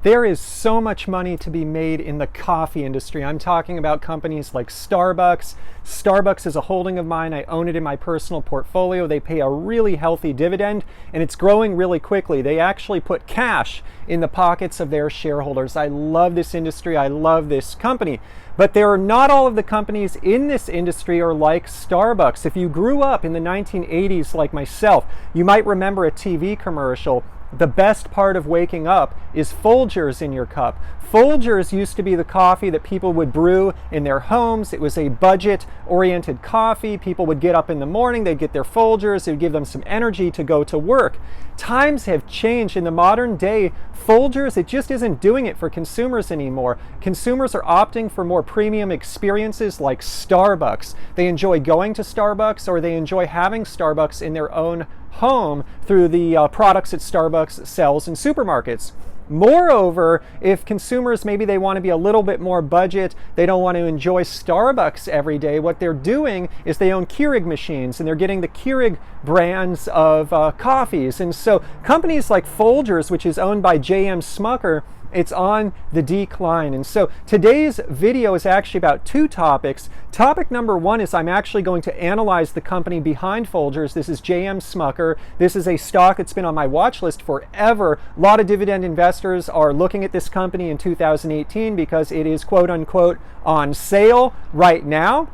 There is so much money to be made in the coffee industry. I'm talking about companies like Starbucks. Starbucks is a holding of mine. I own it in my personal portfolio. They pay a really healthy dividend, and it's growing really quickly. They actually put cash in the pockets of their shareholders. I love this industry. I love this company. But there are not all of the companies in this industry are like Starbucks. If you grew up in the 1980s like myself, you might remember a TV commercial. The best part of waking up is Folgers in your cup. Folgers used to be the coffee that people would brew in their homes. It was a budget-oriented coffee. People would get up in the morning, they'd get their Folgers, it would give them some energy to go to work. Times have changed. In the modern day, Folgers, it just isn't doing it for consumers anymore. Consumers are opting for more premium experiences like Starbucks. They enjoy going to Starbucks, or they enjoy having Starbucks in their own home through the products that Starbucks sells in supermarkets. Moreover, if consumers, maybe they want to be a little bit more budget, they don't want to enjoy Starbucks every day, what they're doing is they own Keurig machines, and they're getting the Keurig brands of coffees. And so companies like Folgers, which is owned by JM Smucker, it's on the decline. And so today's video is actually about two topics. Topic number one is I'm actually going to analyze the company behind Folgers. This is JM Smucker. This is a stock that's been on my watch list forever. A lot of dividend investors are looking at this company in 2018 because it is quote unquote on sale right now.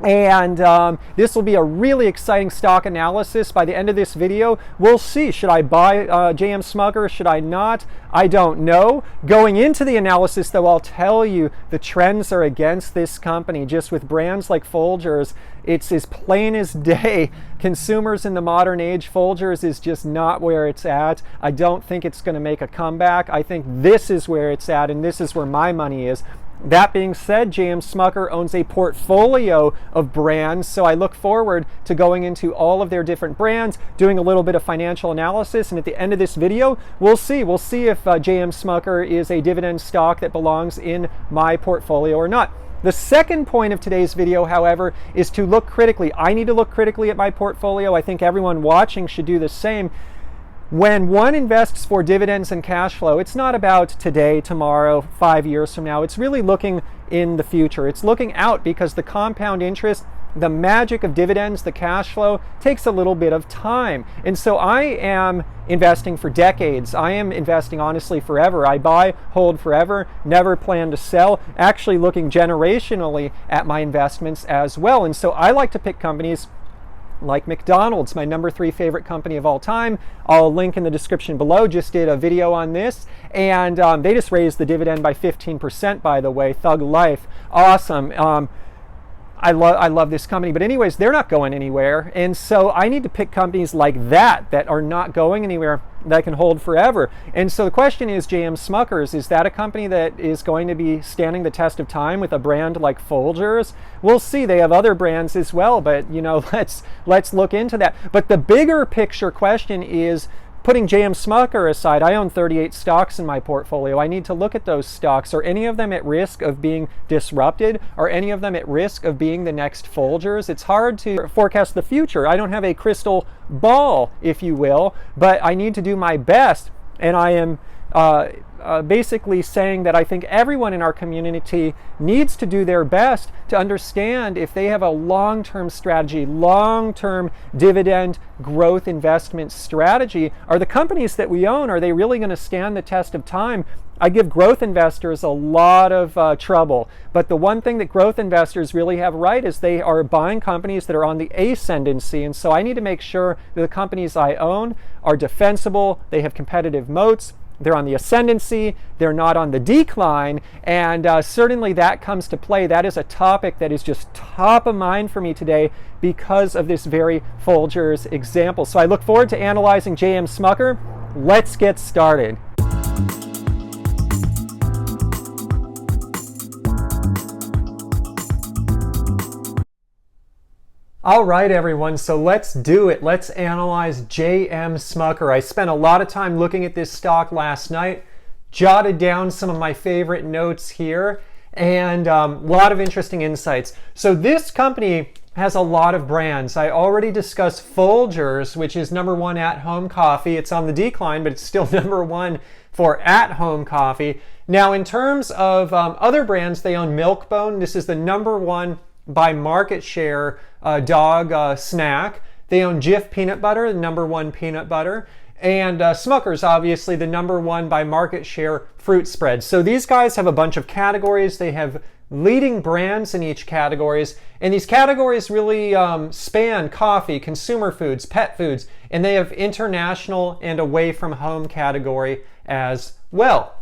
And this will be a really exciting stock analysis. By the end of this video, we'll see. Should I buy JM Smucker? Should I not? I don't know. Going into the analysis, though, I'll tell you the trends are against this company. Just with brands like Folgers, it's as plain as day. Consumers in the modern age, Folgers is just not where it's at. I don't think it's going to make a comeback. I think this is where it's at, and this is where my money is. That being said, JM Smucker owns a portfolio of brands, so I look forward to going into all of their different brands, doing a little bit of financial analysis, and at the end of this video, we'll see if JM Smucker is a dividend stock that belongs in my portfolio or not. The second point of today's video, however, is to look critically. I need to look critically at my portfolio. I think everyone watching should do the same. When one invests for dividends and cash flow, it's not about today, tomorrow, 5 years from now. It's really looking in the future. It's looking out, because the compound interest, the magic of dividends, the cash flow, takes a little bit of time. And so I am investing for decades. I am investing honestly forever. I buy, hold forever, never plan to sell, actually looking generationally at my investments as well. And so I like to pick companies like McDonald's, my number 3 favorite company of all time. I'll link in the description below. Just did a video on this, and they just raised the dividend by 15%, by the way. Thug life. Awesome. I love this company. But anyways, they're not going anywhere. And so I need to pick companies like that are not going anywhere, that can hold forever. And so the question is, JM Smuckers, is that a company that is going to be standing the test of time with a brand like Folgers? We'll see. They have other brands as well, but you know, let's look into that. But the bigger picture question is, putting JM Smucker aside, I own 38 stocks in my portfolio. I need to look at those stocks. Are any of them at risk of being disrupted? Are any of them at risk of being the next Folgers? It's hard to forecast the future. I don't have a crystal ball, if you will, but I need to do my best. And I am basically saying that I think everyone in our community needs to do their best to understand if they have a long-term strategy, long-term dividend growth investment strategy. Are the companies that we own, are they really going to stand the test of time? I give growth investors a lot of trouble, but the one thing that growth investors really have right is they are buying companies that are on the ascendancy. And so I need to make sure that the companies I own are defensible, they have competitive moats, they're on the ascendancy, they're not on the decline, and certainly that comes to play. That is a topic that is just top of mind for me today because of this very Folgers example. So I look forward to analyzing JM Smucker. Let's get started. All right, everyone, so let's do it. Let's analyze JM Smucker. I spent a lot of time looking at this stock last night, jotted down some of my favorite notes here, and a lot of interesting insights. So this company has a lot of brands. I already discussed Folgers, which is number 1 at-home coffee. It's on the decline, but it's still number 1 for at-home coffee. Now, in terms of other brands, they own Milk-Bone. This is the #1 by market share dog snack. They own Jif peanut butter, the #1 peanut butter. And Smuckers, obviously, the #1 by market share fruit spread. So these guys have a bunch of categories. They have leading brands in each categories. And these categories really span coffee, consumer foods, pet foods, and they have international and away from home category as well.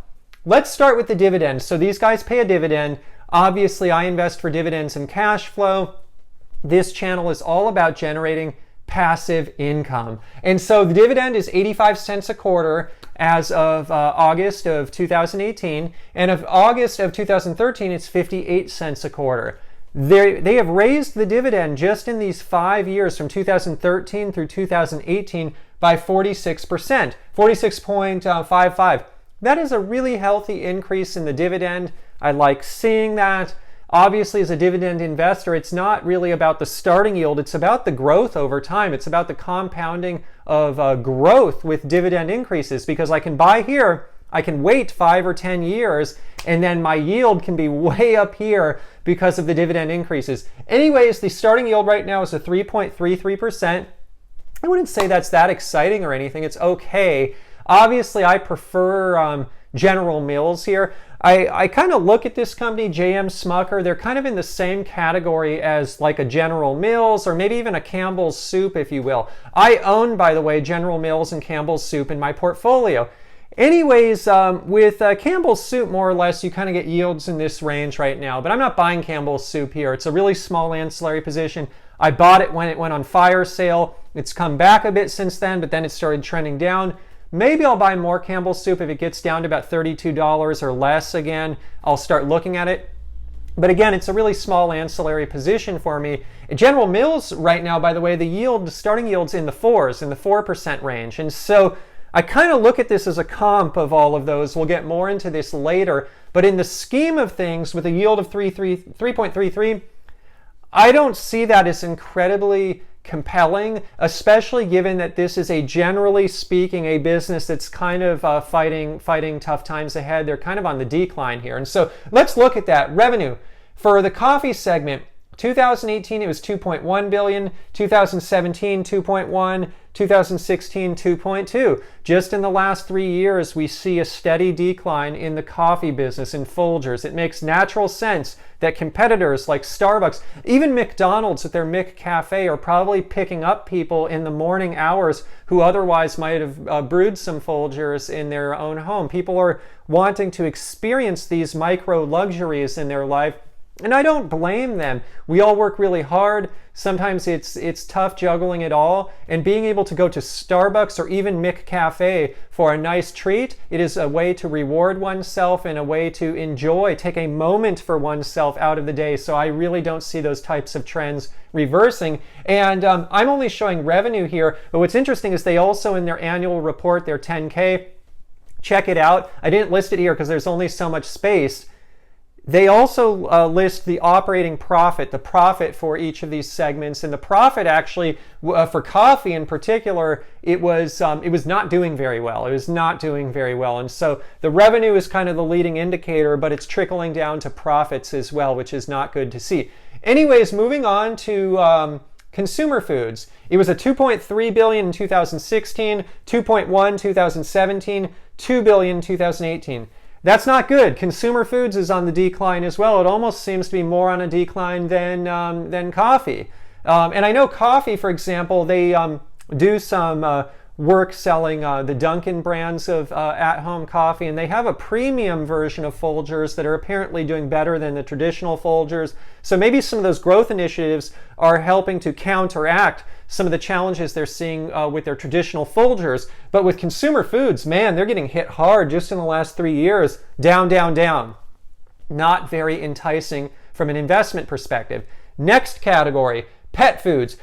Let's start with the dividend. So these guys pay a dividend. Obviously, I invest for dividends and cash flow. This channel is all about generating passive income. And so the dividend is 85 cents a quarter as of August of 2018. And of August of 2013, it's 58 cents a quarter. They have raised the dividend just in these 5 years from 2013 through 2018 by 46%, 46.55. That is a really healthy increase in the dividend. I like seeing that. Obviously, as a dividend investor, it's not really about the starting yield. It's about the growth over time. It's about the compounding of growth with dividend increases, because I can buy here, I can wait 5 or 10 years, and then my yield can be way up here because of the dividend increases. Anyways, the starting yield right now is a 3.33%. I wouldn't say that's that exciting or anything. It's okay. Obviously, I prefer General Mills here. I kind of look at this company, JM Smucker. They're kind of in the same category as like a General Mills, or maybe even a Campbell's Soup, if you will. I own, by the way, General Mills and Campbell's Soup in my portfolio. Anyways, with Campbell's Soup, more or less, you kind of get yields in this range right now. But I'm not buying Campbell's Soup here. It's a really small ancillary position. I bought it when it went on fire sale. It's come back a bit since then, but then it started trending down. Maybe I'll buy more Campbell's Soup if it gets down to about $32 or less again. I'll start looking at it. But again, it's a really small ancillary position for me. General Mills right now, by the way, the starting yield's in the 4s, in the 4% range. And so I kind of look at this as a comp of all of those. We'll get more into this later. But in the scheme of things, with a yield of 3.33, I don't see that as incredibly compelling, especially given that this is, generally speaking, a business that's kind of fighting tough times ahead. They're kind of on the decline here. And so let's look at that. Revenue for the coffee segment, 2018 it was 2.1 billion, 2017 2.1, 2016 2.2. Just in the last 3 years, we see a steady decline in the coffee business in Folgers. It makes natural sense that competitors like Starbucks, even McDonald's at their McCafe, are probably picking up people in the morning hours who otherwise might have brewed some Folgers in their own home. People are wanting to experience these micro luxuries in their life, and I don't blame them. We all work really hard. Sometimes it's tough juggling it all, and being able to go to Starbucks or even McCafe for a nice treat, it is a way to reward oneself and a way to enjoy, take a moment for oneself out of the day. So I really don't see those types of trends reversing. And I'm only showing revenue here, but what's interesting is they also, in their annual report, their 10K, check it out. I didn't list it here because there's only so much space. They also list the operating profit, the profit for each of these segments, and the profit actually for coffee in particular, it was not doing very well. It was not doing very well, and so the revenue is kind of the leading indicator, but it's trickling down to profits as well, which is not good to see. Anyways, moving on to consumer foods. It was a 2.3 billion in 2016, 2.1 2017, 2 billion 2018. That's not good. Consumer foods is on the decline as well. It almost seems to be more on a decline than coffee. And I know coffee, for example, they do some work selling the Dunkin' brands of at-home coffee, and they have a premium version of Folgers that are apparently doing better than the traditional Folgers. So maybe some of those growth initiatives are helping to counteract some of the challenges they're seeing with their traditional Folgers. But with consumer foods, man, they're getting hit hard just in the last 3 years. Down, down, down. Not very enticing from an investment perspective. Next category, pet foods.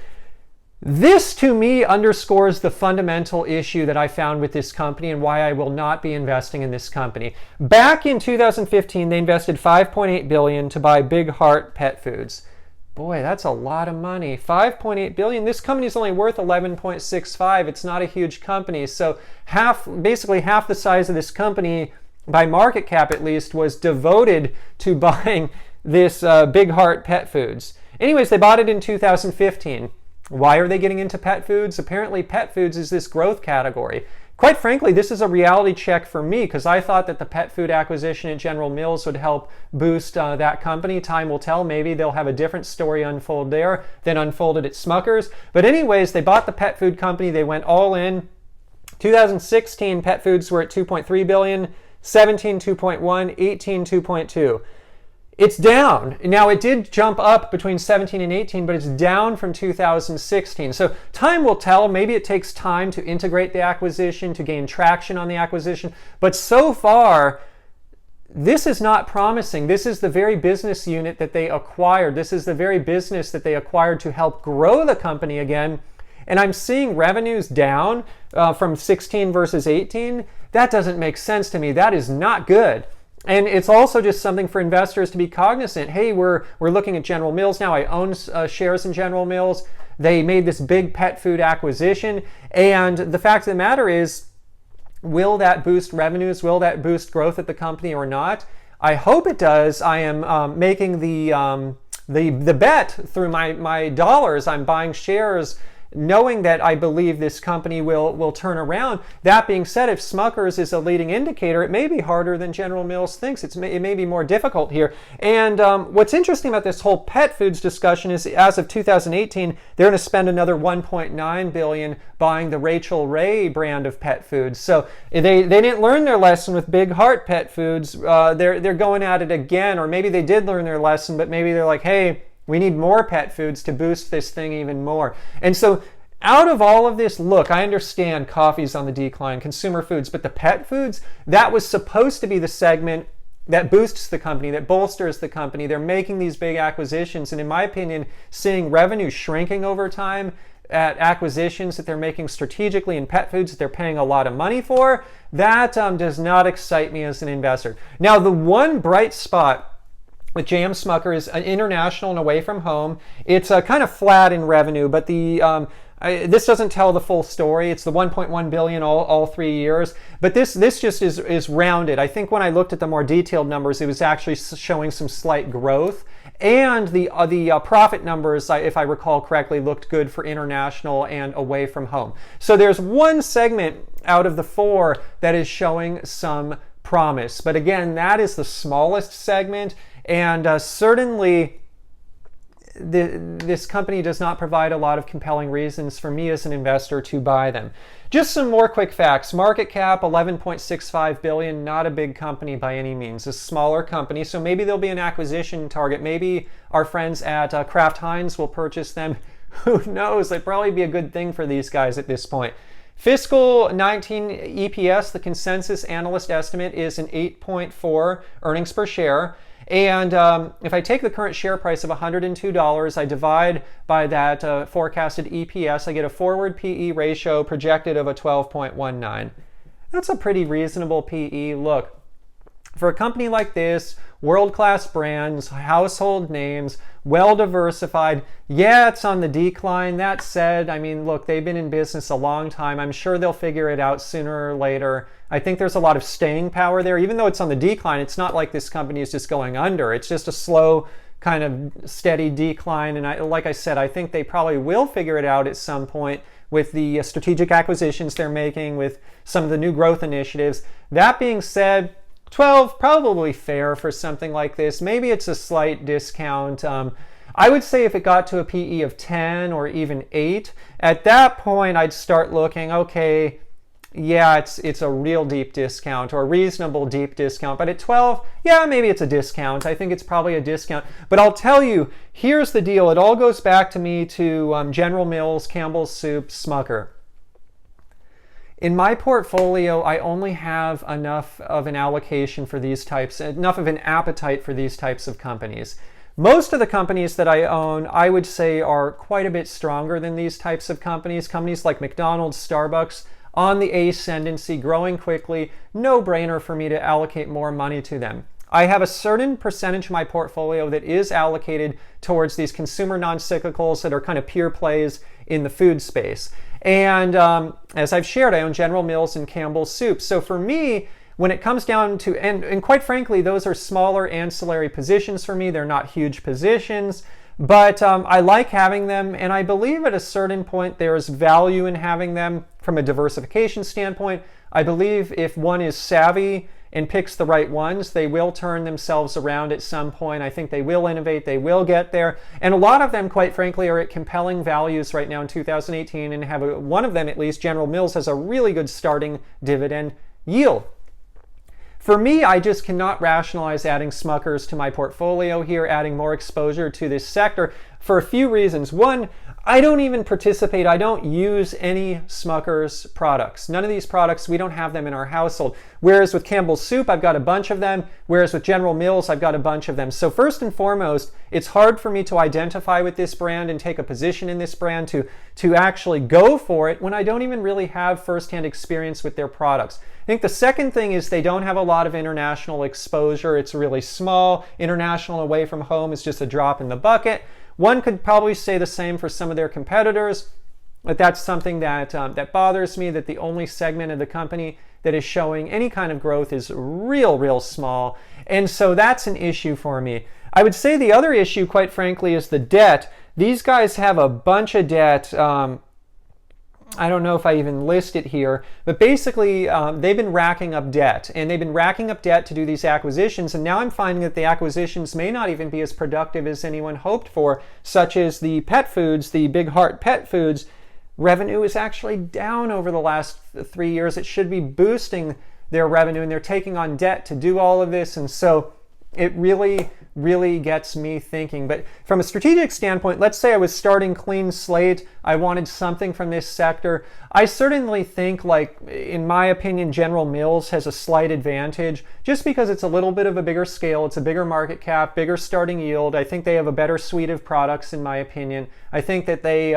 This, to me, underscores the fundamental issue that I found with this company and why I will not be investing in this company. Back in 2015, they invested $5.8 billion to buy Big Heart Pet Foods. Boy, that's a lot of money. 5.8 billion. This company is only worth 11.65. It's not a huge company. So basically half the size of this company, by market cap at least, was devoted to buying this Big Heart Pet Foods. Anyways, they bought it in 2015. Why are they getting into pet foods? Apparently pet foods is this growth category. Quite frankly, this is a reality check for me because I thought that the pet food acquisition at General Mills would help boost that company. Time will tell. Maybe they'll have a different story unfold there than unfolded at Smuckers. But anyways, they bought the pet food company. They went all in. 2016, pet foods were at 2.3 billion, 17, 2.1, 18, 2.2. It's down. Now, it did jump up between 17 and 18, but it's down from 2016. So time will tell. Maybe it takes time to integrate the acquisition, to gain traction on the acquisition. But so far, this is not promising. This is the very business unit that they acquired. This is the very business that they acquired to help grow the company again. And I'm seeing revenues down from 16 versus 18. That doesn't make sense to me. That is not good. And it's also just something for investors to be cognizant. Hey, we're looking at General Mills now. I own shares in General Mills. They made this big pet food acquisition. And the fact of the matter is, will that boost revenues? Will that boost growth at the company or not? I hope it does. I am making the bet through my dollars. I'm buying shares knowing that I believe this company will turn around. That being said, if Smuckers is a leading indicator, it may be harder than General Mills thinks. It may be more difficult here. And what's interesting about this whole pet foods discussion is as of 2018, they're going to spend another 1.9 billion buying the Rachel Ray brand of pet foods. So they didn't learn their lesson with Big Heart Pet Foods. They're going at it again, or maybe they did learn their lesson, but maybe they're like, hey, we need more pet foods to boost this thing even more. And so out of all of this, look, I understand coffee's on the decline, consumer foods, but the pet foods, that was supposed to be the segment that boosts the company, that bolsters the company. They're making these big acquisitions. And in my opinion, seeing revenue shrinking over time at acquisitions that they're making strategically in pet foods that they're paying a lot of money for, that does not excite me as an investor. Now, the one bright spot with JM Smucker is international and away from home. It's kind of flat in revenue, but this doesn't tell the full story. It's the 1.1 billion all 3 years, but this just is rounded. I think when I looked at the more detailed numbers, it was actually showing some slight growth, and the profit numbers, if I recall correctly, looked good for international and away from home. So there's one segment out of the four that is showing some promise, but again, that is the smallest segment. And certainly, this company does not provide a lot of compelling reasons for me as an investor to buy them. Just some more quick facts. Market cap, 11.65 billion, not a big company by any means, a smaller company. So maybe there'll be an acquisition target. Maybe our friends at Kraft Heinz will purchase them. Who knows? It'd probably be a good thing for these guys at this point. Fiscal 19 EPS, the consensus analyst estimate is an 8.4 earnings per share. And if I take the current share price of $102, I divide by that forecasted EPS, I get a forward PE ratio projected of a 12.19. That's a pretty reasonable PE. Look, for a company like this, world-class brands, household names, well-diversified, yeah, it's on the decline. That said, I mean, look, they've been in business a long time. I'm sure they'll figure it out sooner or later. I think there's a lot of staying power there. Even though it's on the decline, it's not like this company is just going under. It's just a slow, kind of steady decline. And like I said, I think they probably will figure it out at some point with the strategic acquisitions they're making, with some of the new growth initiatives. That being said, 12, probably fair for something like this. Maybe it's a slight discount. I would say if it got to a PE of 10 or even 8, at that point I'd start looking, okay, yeah, it's a real deep discount or a reasonable deep discount. But at 12, yeah, maybe it's a discount. I think it's probably a discount. But I'll tell you, here's the deal. It all goes back to me to General Mills, Campbell's Soup, Smucker. In my portfolio, I only have enough of an allocation for these types, enough of an appetite for these types of companies. Most of the companies that I own, I would say, are quite a bit stronger than these types of companies. Companies like McDonald's, Starbucks, on the ascendancy, growing quickly, no brainer for me to allocate more money to them. I have a certain percentage of my portfolio that is allocated towards these consumer non-cyclicals that are kind of pure plays in the food space. And as I've shared, I own General Mills and Campbell's Soup. So for me, when it comes down to, and quite frankly, those are smaller ancillary positions for me. They're not huge positions, but I like having them. And I believe at a certain point, there is value in having them from a diversification standpoint. I believe if one is savvy and picks the right ones, they will turn themselves around at some point. I think they will innovate, they will get there. And a lot of them, quite frankly, are at compelling values right now in 2018 and have one of them at least, General Mills, has a really good starting dividend yield. For me, I just cannot rationalize adding Smuckers to my portfolio here, adding more exposure to this sector for a few reasons. One, I don't even participate, I don't use any Smuckers products. None of these products, we don't have them in our household. Whereas with Campbell's Soup, I've got a bunch of them. Whereas with General Mills, I've got a bunch of them. So first and foremost, it's hard for me to identify with this brand and take a position in this brand to actually go for it when I don't even really have firsthand experience with their products. I think the second thing is they don't have a lot of international exposure. It's really small. International away from home is just a drop in the bucket. One could probably say the same for some of their competitors, but that's something that that bothers me, that the only segment of the company that is showing any kind of growth is real small. And so that's an issue for me. I would say the other issue, quite frankly, is the debt. These guys have a bunch of debt. I don't know if I even list it here, but basically they've been racking up debt, and they've been racking up debt to do these acquisitions, and now I'm finding that the acquisitions may not even be as productive as anyone hoped for, such as the pet foods, the Big Heart pet foods. Revenue is actually down over the last 3 years. It should be boosting their revenue, and they're taking on debt to do all of this, and so it really gets me thinking. But from a strategic standpoint, let's say I was starting clean slate, I wanted something from this sector. I certainly think, like, in my opinion, General Mills has a slight advantage just because it's a little bit of a bigger scale, it's a bigger market cap, bigger starting yield. I think they have a better suite of products, in my opinion. I think that they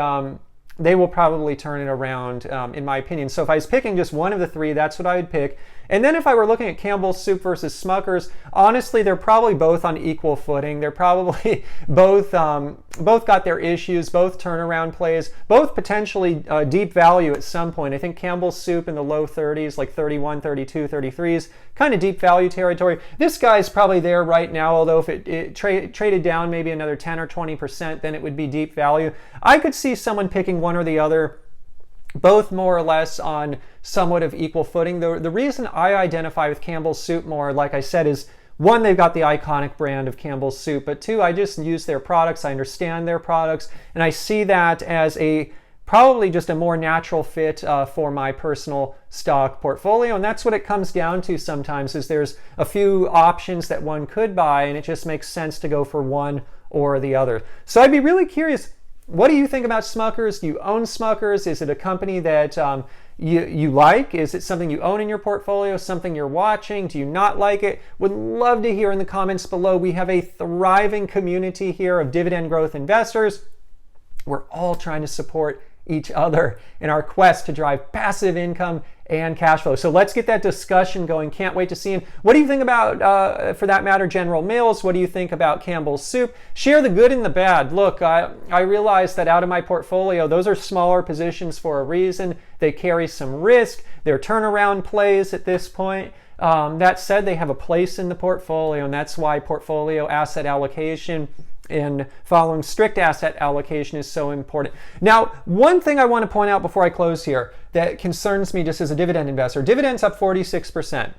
will probably turn it around, in my opinion. So if I was picking just one of the three, that's what I would pick. And then if I were looking at Campbell's Soup versus Smuckers, honestly, they're probably both on equal footing. They're probably both got their issues, both turnaround plays, both potentially deep value at some point. I think Campbell's Soup in the low 30s, like 31, 32, 33s, kind of deep value territory. This guy's probably there right now, although if it traded down maybe another 10 or 20%, then it would be deep value. I could see someone picking one or the other, both more or less on somewhat of equal footing. The reason I identify with Campbell's Soup more, like I said, is one, they've got the iconic brand of Campbell's Soup, but two, I just use their products, I understand their products, and I see that as probably just a more natural fit for my personal stock portfolio. And that's what it comes down to sometimes, is there's a few options that one could buy, and it just makes sense to go for one or the other. So I'd be really curious, what do you think about Smuckers? Do you own Smuckers? Is it a company that you like? Is it something you own in your portfolio, something you're watching? Do you not like it? Would love to hear in the comments below. We have a thriving community here of dividend growth investors. We're all trying to support each other in our quest to drive passive income and cash flow. So let's get that discussion going. Can't wait to see it. What do you think about, for that matter, General Mills? What do you think about Campbell's Soup? Share the good and the bad. Look, I realize that out of my portfolio, those are smaller positions for a reason. They carry some risk. They're turnaround plays at this point. That said, they have a place in the portfolio, and that's why portfolio asset allocation and following strict asset allocation is so important. Now, one thing I want to point out before I close here that concerns me just as a dividend investor. Dividends up 46%.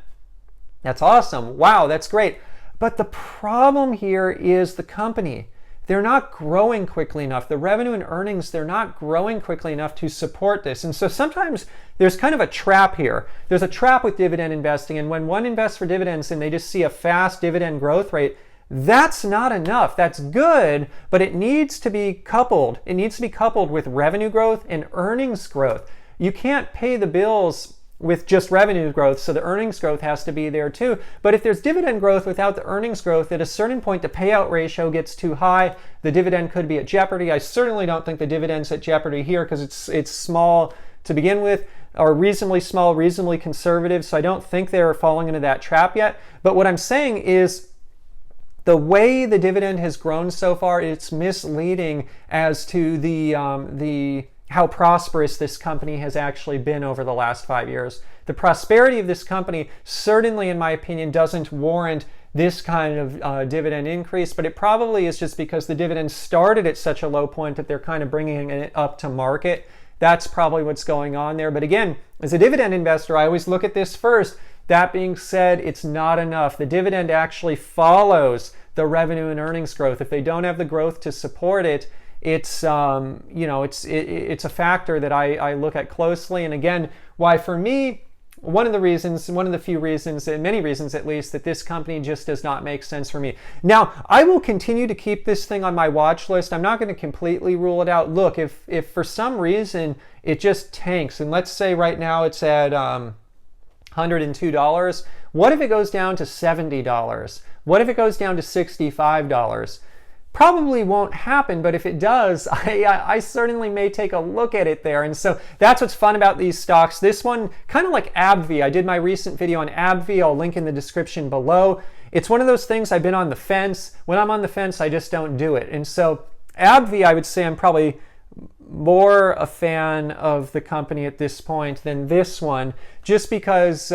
That's awesome. Wow, that's great. But the problem here is the company. They're not growing quickly enough. The revenue and earnings, they're not growing quickly enough to support this. And so sometimes there's kind of a trap here. There's a trap with dividend investing. And when one invests for dividends and they just see a fast dividend growth rate, that's not enough. That's good, but it needs to be coupled. It needs to be coupled with revenue growth and earnings growth. You can't pay the bills with just revenue growth, so the earnings growth has to be there too. But if there's dividend growth without the earnings growth, at a certain point the payout ratio gets too high. The dividend could be at jeopardy. I certainly don't think the dividend's at jeopardy here because it's small to begin with. are reasonably small, reasonably conservative, so I don't think they're falling into that trap yet. But what I'm saying is, the way the dividend has grown so far, it's misleading as to the how prosperous this company has actually been over the last 5 years. The prosperity of this company certainly, in my opinion, doesn't warrant this kind of dividend increase, but it probably is just because the dividend started at such a low point that they're kind of bringing it up to market. That's probably what's going on there. But again, as a dividend investor, I always look at this first. That being said, it's not enough. The dividend actually follows the revenue and earnings growth. If they don't have the growth to support it, it's it's a factor that I look at closely. And again, why for me, one of the few reasons, and many reasons at least, that this company just does not make sense for me. Now, I will continue to keep this thing on my watch list. I'm not going to completely rule it out. Look, if for some reason it just tanks, and let's say right now it's at $102, what if it goes down to $70? What if it goes down to $65? Probably won't happen, but if it does, I certainly may take a look at it there. And so that's what's fun about these stocks. This one, kind of like AbbVie. I did my recent video on AbbVie. I'll link in the description below. It's one of those things I've been on the fence. When I'm on the fence, I just don't do it. And so AbbVie, I would say I'm probably more a fan of the company at this point than this one, just because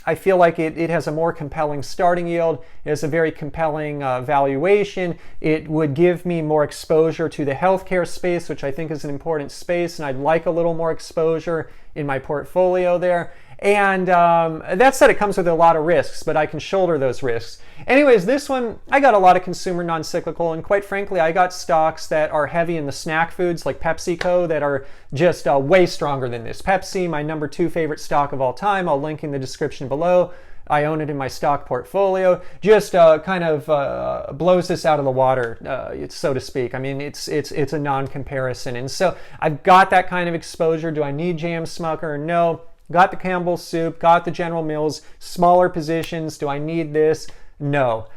I feel like it has a more compelling starting yield. It has a very compelling valuation. It would give me more exposure to the healthcare space, which I think is an important space, and I'd like a little more exposure in my portfolio there. And that said, it comes with a lot of risks, but I can shoulder those risks. Anyways, this one, I got a lot of consumer non-cyclical, and quite frankly, I got stocks that are heavy in the snack foods like PepsiCo that are just way stronger than this. Pepsi, my number 2 favorite stock of all time. I'll link in the description below. I own it in my stock portfolio. Just kind of blows this out of the water, so to speak. I mean, it's a non-comparison. And so I've got that kind of exposure. Do I need JM Smucker? No. Got the Campbell's Soup, got the General Mills, smaller positions. Do I need this? No.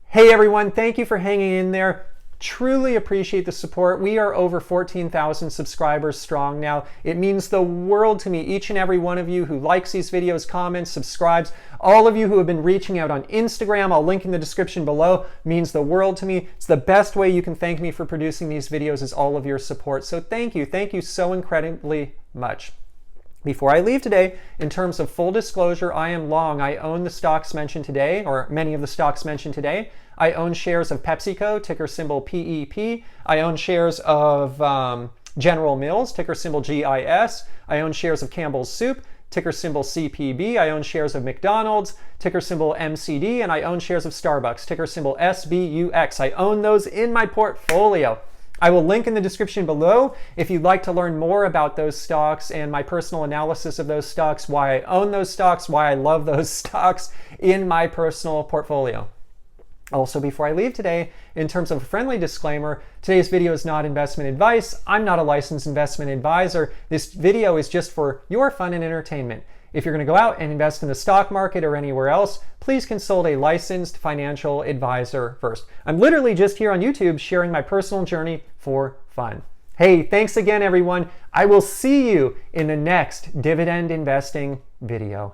Hey everyone, thank you for hanging in there. Truly appreciate the support. We are over 14,000 subscribers strong now. It means the world to me. Each and every one of you who likes these videos, comments, subscribes, all of you who have been reaching out on Instagram, I'll link in the description below, means the world to me. It's the best way you can thank me for producing these videos is all of your support. So thank you so incredibly much. Before I leave today, in terms of full disclosure, I am long. I own the stocks mentioned today, or many of the stocks mentioned today. I own shares of PepsiCo, ticker symbol PEP. I own shares of General Mills, ticker symbol GIS. I own shares of Campbell's Soup, ticker symbol CPB. I own shares of McDonald's, ticker symbol MCD. And I own shares of Starbucks, ticker symbol SBUX. I own those in my portfolio. I will link in the description below if you'd like to learn more about those stocks and my personal analysis of those stocks, why I own those stocks, why I love those stocks in my personal portfolio. Also, before I leave today, in terms of a friendly disclaimer, today's video is not investment advice. I'm not a licensed investment advisor. This video is just for your fun and entertainment. If you're going to go out and invest in the stock market or anywhere else, please consult a licensed financial advisor first. I'm literally just here on YouTube sharing my personal journey for fun. Hey, thanks again, everyone. I will see you in the next dividend investing video.